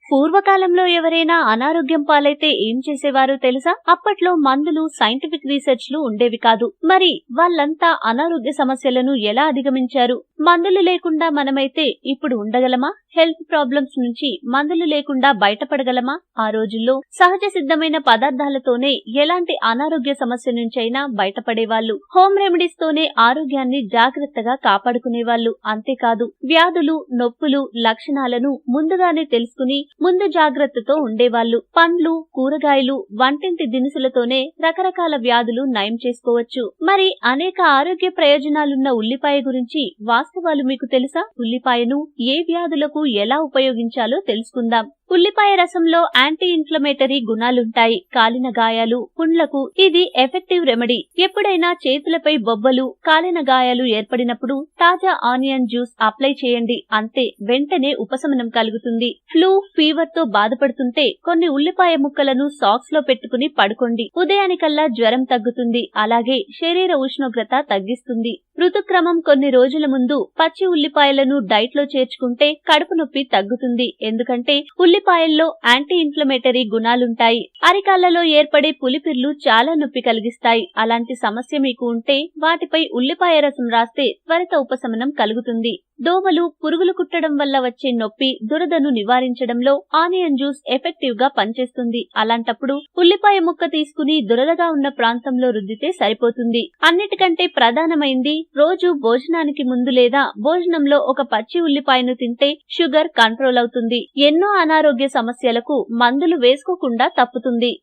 పూర్వకాలంలో ఎవరైనా అనారోగ్యం పాలైతే ఏం చేసేవారో తెలుసా? అప్పట్లో మందులు, సైంటిఫిక్ రీసెర్చ్లు ఉండేవి కాదు. మరి వాళ్ళంతా అనారోగ్య సమస్యలను ఎలా అధిగమించారు? మందులు లేకుండా మనమైతే ఇప్పుడు ఉండగలమా? హెల్త్ ప్రాబ్లమ్స్ నుంచి మందులు లేకుండా బయటపడగలమా? ఆ రోజుల్లో సహజ సిద్ధమైన పదార్థాలతోనే ఎలాంటి అనారోగ్య సమస్య నుంచైనా బయటపడేవాళ్ళు. హోమ్ రెమెడీస్ తోనే ఆరోగ్యాన్ని జాగ్రత్తగా కాపాడుకునేవాళ్ళు. అంతేకాదు, వ్యాధులు, నొప్పులు, లక్షణాలను ముందుగానే తెలుసుకుని ముందు జాగ్రత్తతో ఉండేవాళ్ళు. పండ్లు, కూరగాయలు, వంటింటి దినుసులతోనే రకరకాల వ్యాధులు నయం చేసుకోవచ్చు. మరి అనేక ఆరోగ్య ప్రయోజనాలున్న ఉల్లిపాయ గురించి వాస్తవాలు మీకు తెలుసా? ఉల్లిపాయను ఏ వ్యాధులకు ఎలా ఉపయోగించాలో తెలుసుకుందాం. ఉల్లిపాయ రసంలో యాంటీ ఇన్ఫ్లమేటరీ గుణాలుంటాయి. కాలిన గాయాలు, పుండ్లకు ఇది ఎఫెక్టివ్ రెమెడీ. ఎప్పుడైనా చేతులపై బొబ్బలు, కాలిన గాయాలు ఏర్పడినప్పుడు తాజా ఆనియన్ జ్యూస్ అప్లై చేయండి. అంతే, వెంటనే ఉపశమనం కలుగుతుంది. ఫ్లూ, ఫీవర్ తో బాధపడుతుంటే కొన్ని ఉల్లిపాయ ముక్కలను సాక్స్ లో పెట్టుకుని పడుకోండి. ఉదయానికల్లా జ్వరం తగ్గుతుంది. అలాగే శరీర ఉష్ణోగ్రత తగ్గిస్తుంది. ఋతుక్రమం కొన్ని రోజుల ముందు పచ్చి ఉల్లిపాయలను డైట్ లో చేర్చుకుంటే కడుపు నొప్పి తగ్గుతుంది. ఎందుకంటే ఉల్లిపాయల్లో యాంటీ ఇన్ఫ్లమేటరీ గుణాలుంటాయి. అరికాళ్లలో ఏర్పడే పులిపిర్లు చాలా నొప్పి కలిగిస్తాయి. అలాంటి సమస్య మీకు ఉంటే వాటిపై ఉల్లిపాయ రసం రాస్తే త్వరిత ఉపశమనం కలుగుతుంది. దోమలు, పురుగులు కుట్టడం వల్ల వచ్చే నొప్పి, దురదను నివారించడంలో ఆనియన్ జ్యూస్ ఎఫెక్టివ్ గా పనిచేస్తుంది. అలాంటప్పుడు ఉల్లిపాయ ముక్క తీసుకుని దురదగా ఉన్న ప్రాంతంలో రుద్దితే సరిపోతుంది. అన్నిటికంటే ప్రధానమైంది, రోజు భోజనానికి ముందు లేదా భోజనంలో ఒక పచ్చి ఉల్లిపాయను తింటే షుగర్ కంట్రోల్ అవుతుంది. ఎన్నో అనారోగ్య సమస్యలకు మందులు వేసుకోకుండా తప్పుతుంది.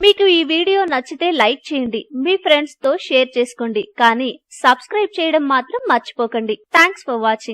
మీకు ఈ వీడియో నచ్చితే లైక్ చేయండి, మీ ఫ్రెండ్స్ తో షేర్ చేసుకోండి, కానీ సబ్స్క్రైబ్ చేయడం మాత్రం మర్చిపోకండి. Thanks for watching.